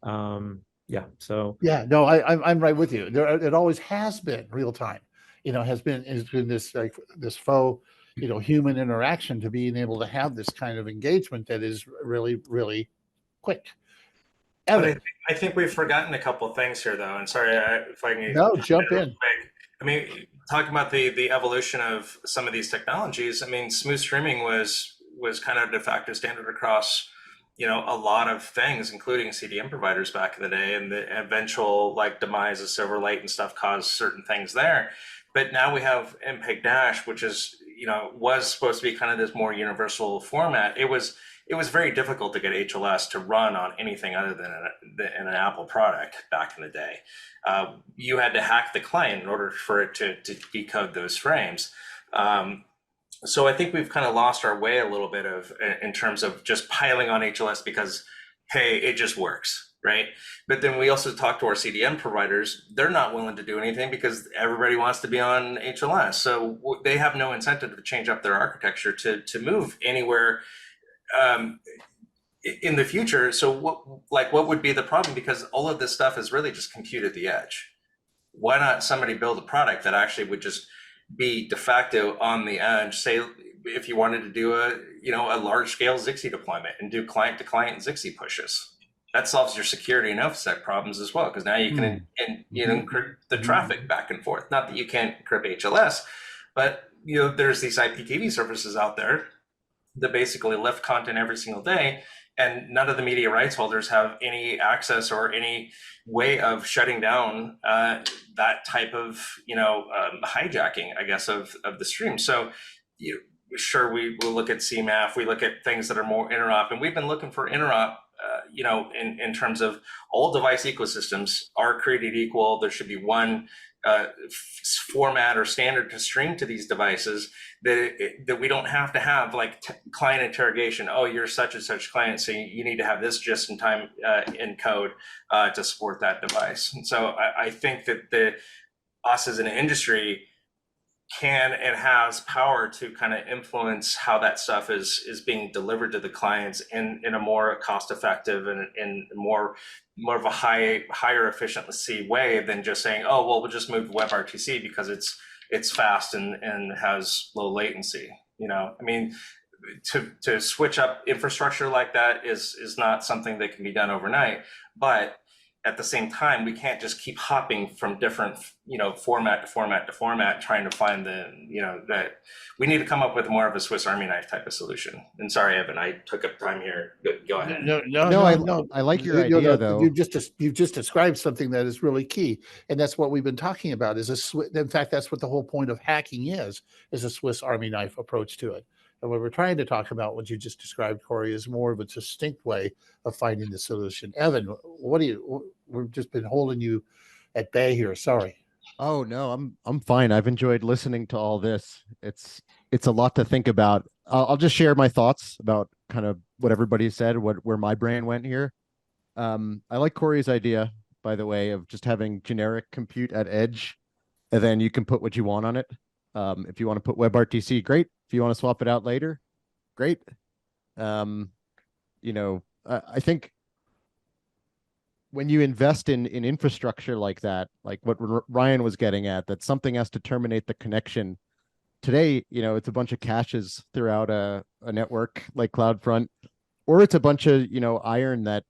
Yeah. So. Yeah. No, I'm right with you. It always has been real time. Has been this faux, human interaction to being able to have this kind of engagement that is really, really quick. Evan. I think we've forgotten a couple of things here, though. And sorry if I can. No, jump in. I mean, talking about the evolution of some of these technologies. I mean, smooth streaming was kind of de facto standard across, a lot of things, including CDN providers back in the day, and the eventual demise of Silverlight and stuff caused certain things there. But now we have MPEG Dash, which is, was supposed to be kind of this more universal format. It was very difficult to get HLS to run on anything other than an Apple product back in the day. You had to hack the client in order for it to decode those frames. So I think we've kind of lost our way a little bit in terms of just piling on HLS because, hey, it just works, right? But then we also talk to our CDN providers. They're not willing to do anything because everybody wants to be on HLS. So they have no incentive to change up their architecture to move anywhere in the future. So what would be the problem? Because all of this stuff is really just compute at the edge. Why not somebody build a product that actually would just be de facto on the edge? Say if you wanted to do a large scale Zixi deployment and do client to client Zixi pushes, that solves your security and OFSEC problems as well, because now you can encrypt the traffic back and forth. Not that you can't encrypt HLS, but there's these IPTV services out there that basically lift content every single day, and none of the media rights holders have any access or any way of shutting down that type of hijacking, I guess, of the stream. So sure, we will look at CMAF, we look at things that are more interop, and we've been looking for interop in terms of all device ecosystems are created equal. There should be one format or standard to stream to these devices, that we don't have to have like client interrogation. Oh, you're such and such client, so you need to have this just in time encode to support that device. And so I think that us as an industry can and has power to kind of influence how that stuff is being delivered to the clients in a more cost effective and more of a higher efficiency way than just saying, oh, well, we'll just move to WebRTC because it's fast and has low latency. I mean, to switch up infrastructure like that is not something that can be done overnight, but at the same time, we can't just keep hopping from different, format to format to format, trying to find that we need to come up with more of a Swiss Army knife type of solution. And sorry, Evan, I took up time here. Go ahead. No. I like your idea, though. You've just described something that is really key, and that's what we've been talking about. In fact, that's what the whole point of hacking is a Swiss Army knife approach to it. And what we're trying to talk about, what you just described, Corey, is more of a distinct way of finding the solution. Evan, we've just been holding you at bay here. Sorry. Oh no, I'm fine. I've enjoyed listening to all this. It's a lot to think about. I'll just share my thoughts about kind of what everybody said, where my brain went here. I like Corey's idea, by the way, of just having generic compute at edge, and then you can put what you want on it. If you want to put WebRTC, great. If you want to swap it out later, great. I think when you invest in infrastructure like that, like what Ryan was getting at, that something has to terminate the connection. Today, it's a bunch of caches throughout a network like CloudFront, or it's a bunch of, iron that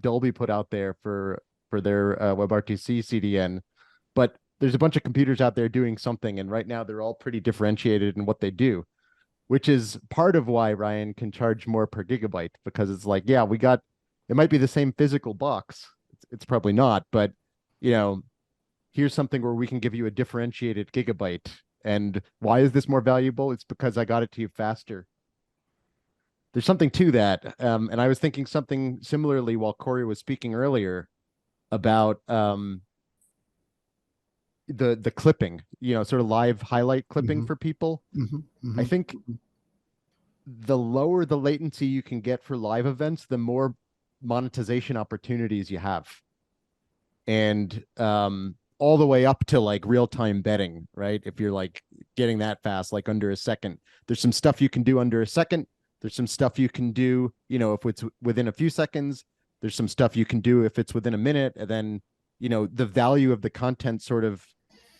Dolby put out there for their WebRTC CDN. But there's a bunch of computers out there doing something, and right now they're all pretty differentiated in what they do, which is part of why Ryan can charge more per gigabyte, because it's like, yeah, it might be the same physical box. It's probably not, but here's something where we can give you a differentiated gigabyte. And why is this more valuable? It's because I got it to you faster. There's something to that. And I was thinking something similarly while Corey was speaking earlier about the clipping, sort of live highlight clipping for people. I think the lower the latency you can get for live events, the more monetization opportunities you have. And all the way up to like real-time betting, right? If you're like getting that fast, like under a second, there's some stuff you can do under a second. There's some stuff you can do, if it's within a few seconds. There's some stuff you can do if it's within a minute. And then, the value of the content sort of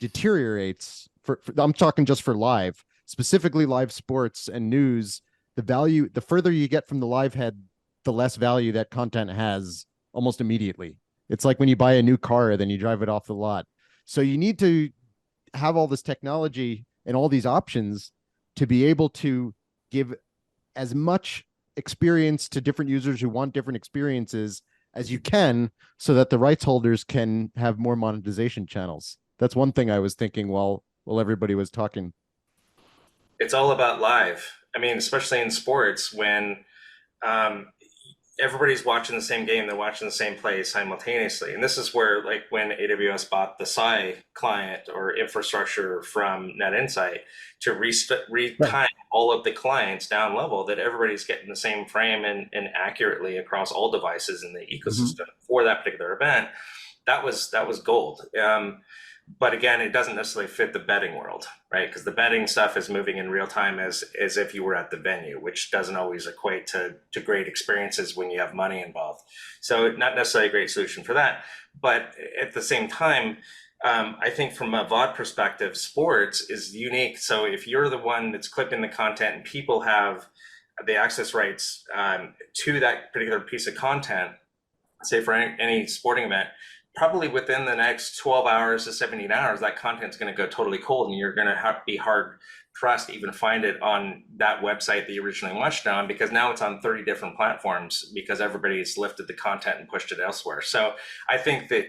deteriorates. I'm talking just for live, specifically live sports and news. The further you get from the live head, the less value that content has almost immediately. It's like when you buy a new car, then you drive it off the lot. So you need to have all this technology and all these options to be able to give as much experience to different users who want different experiences as you can, so that the rights holders can have more monetization channels. That's one thing I was thinking while everybody was talking. It's all about live. I mean, especially in sports, when everybody's watching the same game, they're watching the same play simultaneously. And this is where, like, when AWS bought the Psi client or infrastructure from NetInsight to retime all of the clients down level, that everybody's getting the same frame and accurately across all devices in the ecosystem for that particular event. That was gold. But again, it doesn't necessarily fit the betting world, right? Because the betting stuff is moving in real time as if you were at the venue, which doesn't always equate to great experiences when you have money involved. So not necessarily a great solution for that. But at the same time, I think from a VOD perspective, sports is unique. So if you're the one that's clipping the content and people have the access rights to that particular piece of content, say for any sporting event, probably within the next 12 hours to 17 hours, that content's going to go totally cold, and you're going to be hard pressed to even find it on that website that you originally watched it on, because now it's on 30 different platforms because everybody's lifted the content and pushed it elsewhere. So I think that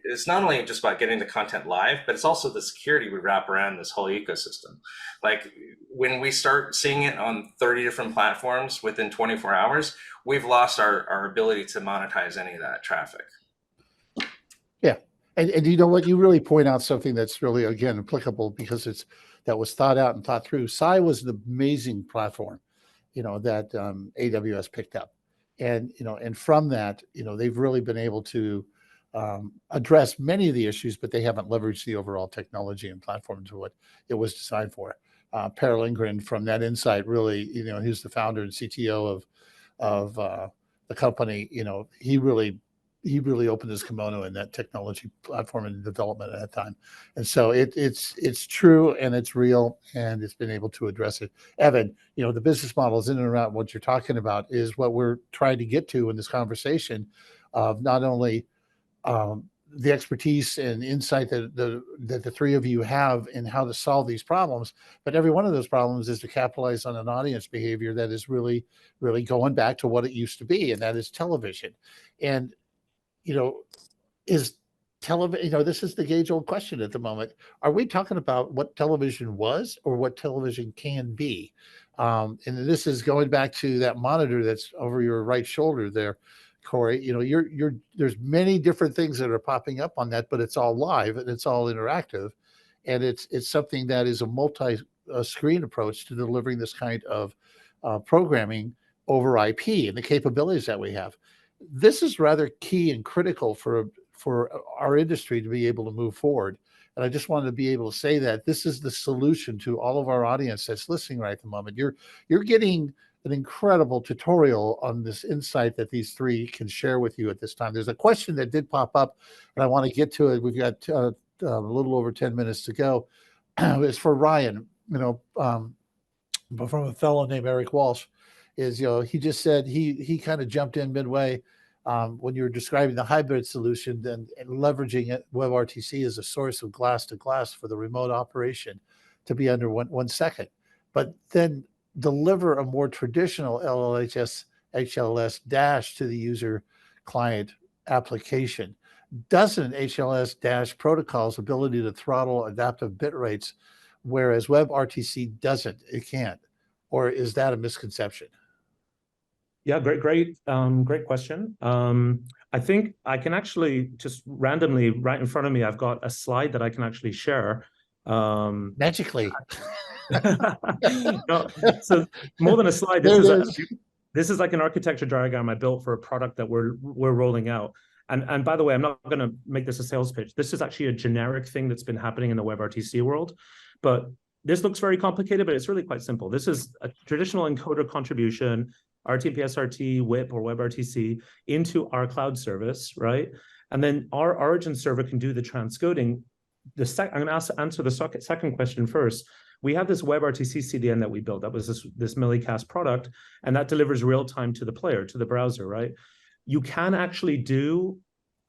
it's not only just about getting the content live, but it's also the security we wrap around this whole ecosystem. Like when we start seeing it on 30 different platforms within 24 hours, we've lost our ability to monetize any of that traffic. Yeah. And you know what, you really point out something that's really, again, applicable because that was thought out and thought through. Psi was an amazing platform, that AWS picked up. And, and from that, they've really been able to address many of the issues, but they haven't leveraged the overall technology and platform to what it was designed for. Per Lindgren from Net Insight, really, he's the founder and CTO of the company. He really opened his kimono in that technology platform and development at that time. And so it's true and it's real and it's been able to address it. Evan, the business models in and around what you're talking about is what we're trying to get to in this conversation of not only the expertise and insight that the three of you have in how to solve these problems, but every one of those problems is to capitalize on an audience behavior that is really, really going back to what it used to be, and that is television. And is television, this is the age-old question at the moment. Are we talking about what television was or what television can be? And this is going back to that monitor that's over your right shoulder there, Corey. There's many different things that are popping up on that, but it's all live and it's all interactive. And it's something that is a multi-screen approach to delivering this kind of programming over IP and the capabilities that we have. This is rather key and critical for our industry to be able to move forward. And I just wanted to be able to say that this is the solution to all of our audience that's listening right at the moment. You're getting an incredible tutorial on this insight that these three can share with you at this time. There's a question that did pop up, and I want to get to it. We've got a little over 10 minutes to go. It's for Ryan, but from a fellow named Eric Walsh. He just said he kind of jumped in midway when you were describing the hybrid solution and leveraging it, WebRTC as a source of glass to glass for the remote operation to be under 1 second, but then deliver a more traditional LLHS HLS dash to the user client application. Doesn't HLS dash protocol's ability to throttle adaptive bit rates, whereas WebRTC doesn't? It can't. Or is that a misconception? Yeah, great question. I think I can actually just randomly, right in front of me, I've got a slide that I can actually share. Magically. No, so more than a slide, this is like an architecture diagram I built for a product that we're rolling out. And by the way, I'm not going to make this a sales pitch. This is actually a generic thing that's been happening in the WebRTC world, but this looks very complicated, but it's really quite simple. This is a traditional encoder contribution, RTP, SRT, WIP, or WebRTC into our cloud service, right? And then our origin server can do the transcoding. I'm going to answer the second question first. We have this WebRTC CDN that we built. That was this Millicast product, and that delivers real time to the player, to the browser, right? You can actually do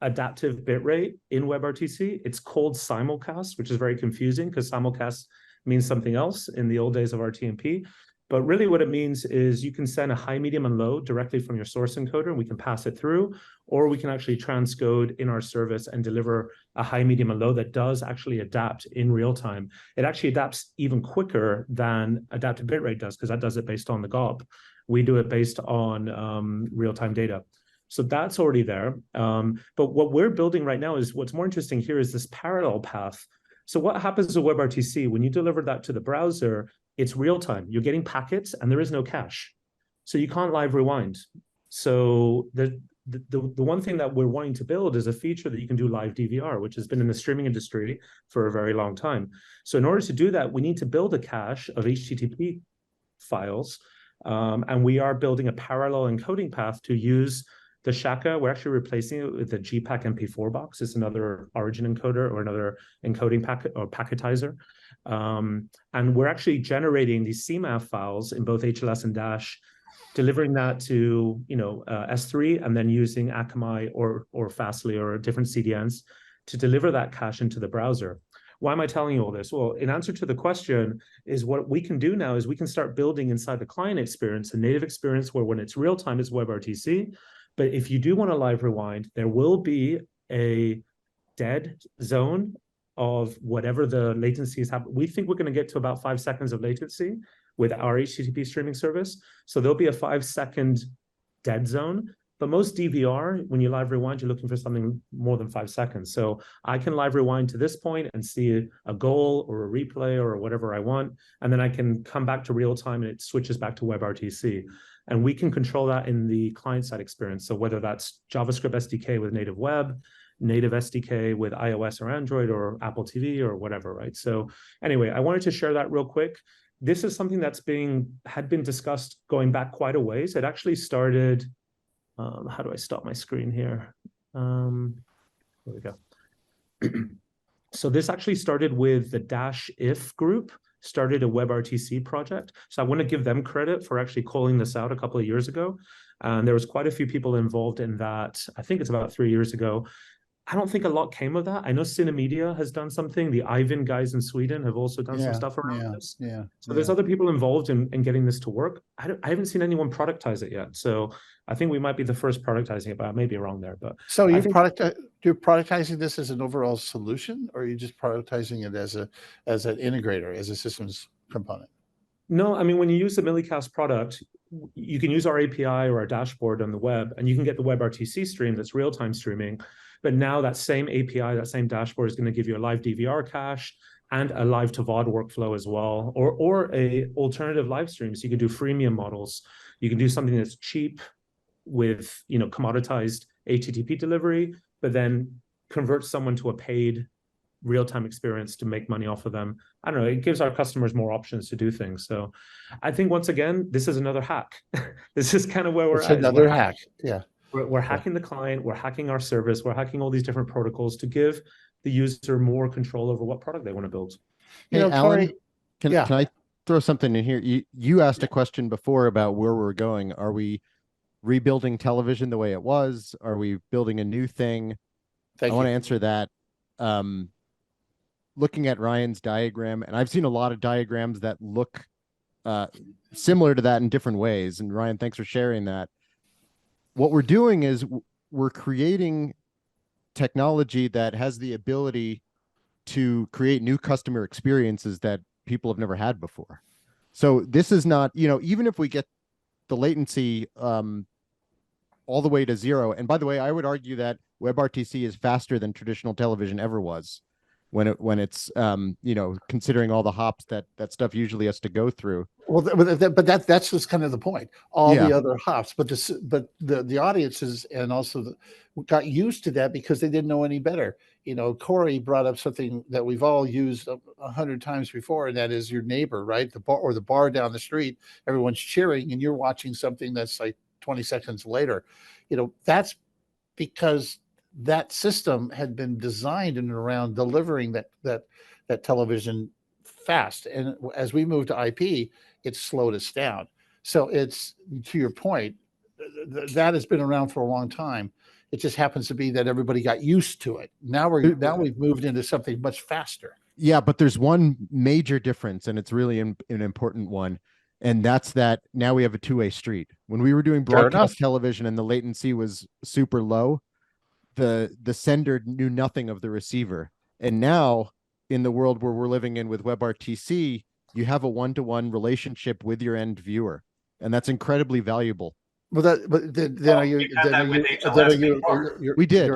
adaptive bitrate in WebRTC. It's called simulcast, which is very confusing because simulcast means something else in the old days of RTMP. But really what it means is you can send a high, medium, and low directly from your source encoder, and we can pass it through, or we can actually transcode in our service and deliver a high, medium, and low that does actually adapt in real time. It actually adapts even quicker than adaptive bitrate does, because that does it based on the GOP. We do it based on real-time data. So that's already there. But what we're building right now is, what's more interesting here is this parallel path. So what happens to WebRTC when you deliver that to the browser? It's real time. You're getting packets and there is no cache. So you can't live rewind. So the one thing that we're wanting to build is a feature that you can do live DVR, which has been in the streaming industry for a very long time. So in order to do that, we need to build a cache of HTTP files. And we are building a parallel encoding path to use the Shaka. We're actually replacing it with the GPAC MP4 box. It's another origin encoder or another encoding packet or packetizer. And we're actually generating these CMAF files in both HLS and Dash, delivering that to S3, and then using Akamai or Fastly or different CDNs to deliver that cache into the browser. Why am I telling you all this? Well, in answer to the question is, what we can do now is we can start building inside the client experience a native experience where when it's real time, it's WebRTC. But if you do want to live rewind, there will be a dead zone of whatever the latency is happening. We think we're going to get to about 5 seconds of latency with our HTTP streaming service. So there'll be a 5-second dead zone. But most DVR, when you live rewind, you're looking for something more than 5 seconds. So I can live rewind to this point and see a goal or a replay or whatever I want. And then I can come back to real time and it switches back to WebRTC. And we can control that in the client-side experience. So whether that's JavaScript SDK with native web, native SDK with iOS or Android or Apple TV or whatever, right? So anyway, I wanted to share that real quick. This is something that's had been discussed going back quite a ways. It actually started, how do I stop my screen here? There we go. So this actually started with the Dash If group, started a WebRTC project. So I want to give them credit for actually calling this out a couple of years ago. And there was quite a few people involved in that. I think it's about 3 years ago. I don't think a lot came of that. I know Cinemedia has done something. The Ivan guys in Sweden have also done some stuff around this. So there's other people involved in getting this to work. I haven't seen anyone productize it yet. So I think we might be the first productizing it, but I may be wrong there. But so you're productizing this as an overall solution, or are you just productizing it as an integrator, as a systems component? No, I mean, when you use the Millicast product, you can use our API or our dashboard on the web, and you can get the WebRTC stream that's real-time streaming. But now that same API, that same dashboard is going to give you a live DVR cache and a live to VOD workflow as well, or a alternative live stream. So you can do freemium models. You can do something that's cheap with, you know, commoditized HTTP delivery, but then convert someone to a paid real-time experience to make money off of them. I don't know, it gives our customers more options to do things. So I think, once again, this is another hack. This is kind of where we're at. It's another hack. Yeah. We're hacking the client, we're hacking our service, we're hacking all these different protocols to give the user more control over what product they want to build. Hey, Allan, can I throw something in here? You asked a question before about where we're going. Are we rebuilding television the way it was? Are we building a new thing? I want to answer that. Looking at Ryan's diagram, and I've seen a lot of diagrams that look similar to that in different ways. And Ryan, thanks for sharing that. What we're doing is we're creating technology that has the ability to create new customer experiences that people have never had before. So this is not, you know, even if we get the latency all the way to 0, and by the way, I would argue that WebRTC is faster than traditional television ever was when it's you know, considering all the hops that stuff usually has to go through. Well, but that's just kind of the point. All the other hops, but the audiences and also got used to that because they didn't know any better. You know, Corey brought up something that we've all used 100 times before, and that is your neighbor, right? The bar or the bar down the street. Everyone's cheering, and you're watching something that's like 20 seconds later. You know, that's because that system had been designed and around delivering that television fast. And as we move to IP, it slowed us down. So it's, to your point, that has been around for a long time. It just happens to be that everybody got used to it. Now we've moved into something much faster. Yeah, but there's one major difference, and it's really an important one. And that's that now we have a two-way street. When we were doing broadcast television and the latency was super low, the sender knew nothing of the receiver. And now, in the world where we're living in with WebRTC, you have a one-to-one relationship with your end viewer, and that's incredibly valuable. Well, we did.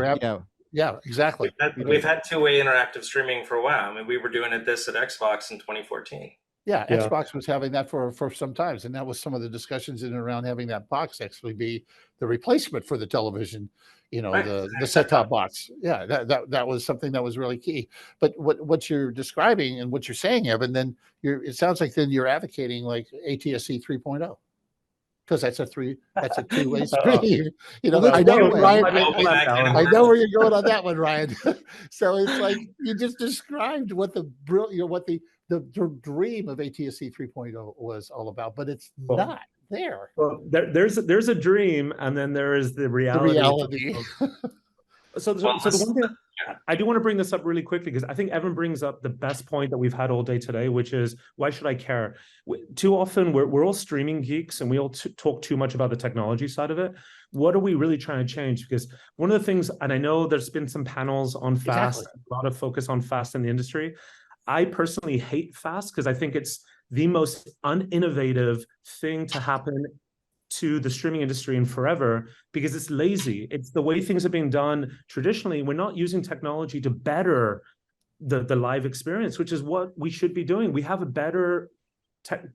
Yeah, exactly. We've had two-way interactive streaming for a while. I mean, we were doing this at Xbox in 2014. Yeah, Xbox was having that for some times, and that was some of the discussions in and around having that box actually be the replacement for the television, you know, the set-top box. Yeah, that was something that was really key. But what you're describing and what you're saying, Evan, then it sounds like then you're advocating like ATSC 3.0. Because that's a two-way stream. You know, I know, Ryan. I know where you're going on that one, Ryan. So it's like you just described what the dream of ATSC 3.0 was all about, but it's not there. Well, there's a dream, and then there is the reality. So the one thing I do want to bring this up really quickly, because I think Evan brings up the best point that we've had all day today, which is, why should I care? Too often we're all streaming geeks and we all talk too much about the technology side of it. What are we really trying to change? Because one of the things, and I know there's been some panels on fast, a lot of focus on fast in the industry. I personally hate fast because I think it's the most uninnovative thing to happen to the streaming industry in forever, because it's lazy. It's the way things are being done traditionally. We're not using technology to better the live experience, which is what we should be doing. We have a better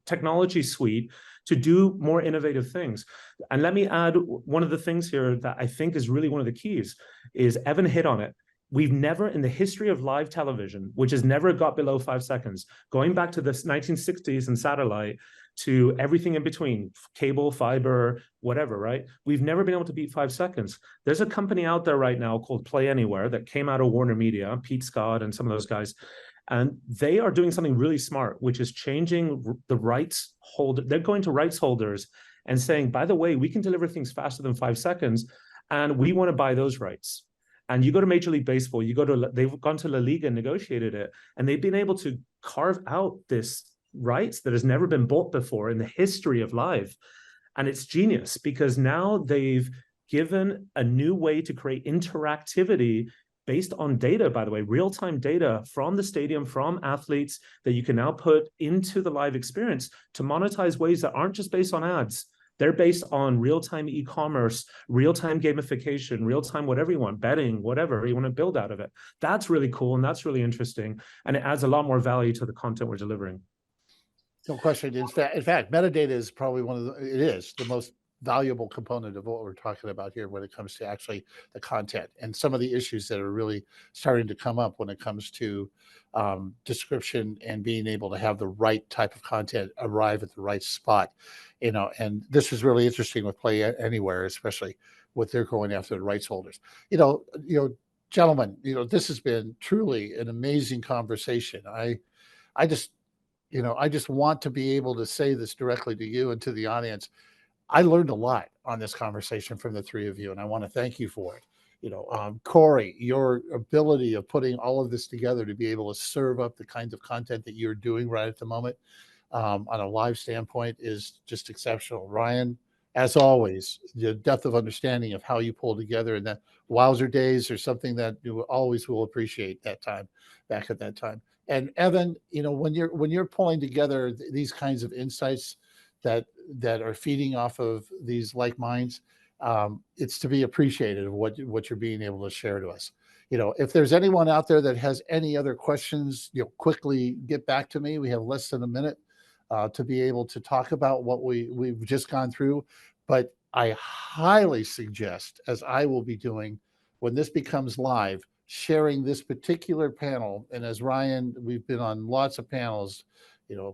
technology suite to do more innovative things. And let me add one of the things here that I think is really one of the keys is Evan hit on it. We've never, in the history of live television, which has never got below 5 seconds, going back to the 1960s and satellite, to everything in between, cable, fiber, whatever, right? We've never been able to beat 5 seconds. There's a company out there right now called Play Anywhere that came out of Warner Media, Pete Scott and some of those guys, and they are doing something really smart, which is changing the rights holder. They're going to rights holders and saying, by the way, we can deliver things faster than 5 seconds, and we want to buy those rights. And you go to Major League Baseball, they've gone to La Liga and negotiated it, and they've been able to carve out this rights that has never been bought before in the history of live. And it's genius, because now they've given a new way to create interactivity based on data, by the way, real-time data from the stadium, from athletes, that you can now put into the live experience to monetize ways that aren't just based on ads. They're based on real-time e-commerce, real-time gamification, real-time whatever you want, betting, whatever you want to build out of it. That's really cool, and that's really interesting, and it adds a lot more value to the content we're delivering. No question. In fact, metadata is probably it is the most valuable component of what we're talking about here when it comes to actually the content and some of the issues that are really starting to come up when it comes to description and being able to have the right type of content arrive at the right spot, and this is really interesting with Play Anywhere, especially what they're going after the rights holders. Gentlemen, this has been truly an amazing conversation. I just want to be able to say this directly to you and to the audience. I learned a lot on this conversation from the three of you, and I want to thank you for it. Corey, your ability of putting all of this together to be able to serve up the kinds of content that you're doing right at the moment on a live standpoint is just exceptional. Ryan, as always, the depth of understanding of how you pull together, and that Wowzer days are something that you always will appreciate that time, back at that time. And Evan, when you're pulling together these kinds of insights that are feeding off of these like minds, it's to be appreciated of what you're being able to share to us. If there's anyone out there that has any other questions, quickly get back to me. We have less than a minute to be able to talk about what we've just gone through. But I highly suggest, as I will be doing when this becomes live, sharing this particular panel. And as Ryan, we've been on lots of panels,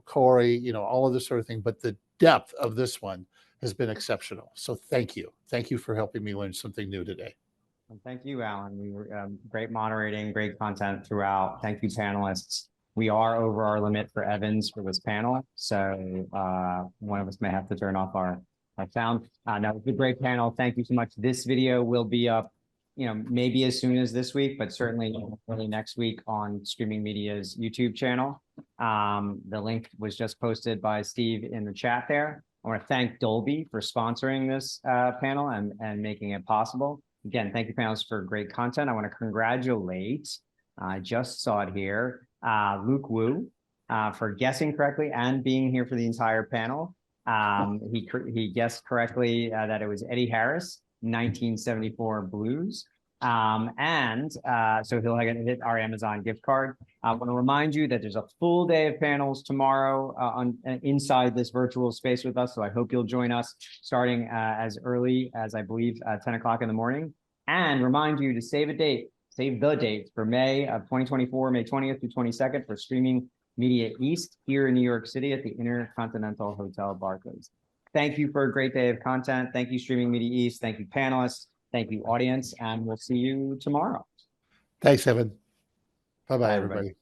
Corey, all of this sort of thing, but the depth of this one has been exceptional. So thank you. Thank you for helping me learn something new today. And thank you, Allan. We were great moderating, great content throughout. Thank you, panelists. We are over our limit for Evans for this panel, so one of us may have to turn off our sound. No, it's a great panel. Thank you so much. This video will be up, maybe as soon as this week, but certainly early next week on Streaming Media's YouTube channel. The link was just posted by Steve in the chat there. I want to thank Dolby for sponsoring this panel and making it possible. Again, thank you, panelists, for great content. I want to congratulate, I just saw it here, Luke Wu for guessing correctly and being here for the entire panel. He guessed correctly that it was Eddie Harris, 1974 Blues. So he'll hit our Amazon gift card. I want to remind you that there's a full day of panels tomorrow inside this virtual space with us. So I hope you'll join us starting as early as I believe 10 o'clock in the morning. And remind you to save the date for May of 2024, May 20th through 22nd for Streaming Media East here in New York City at the Intercontinental Hotel Barclays. Thank you for a great day of content. Thank you, Streaming Media East. Thank you, panelists. Thank you, audience, and we'll see you tomorrow. Thanks, Evan. Bye-bye, everybody.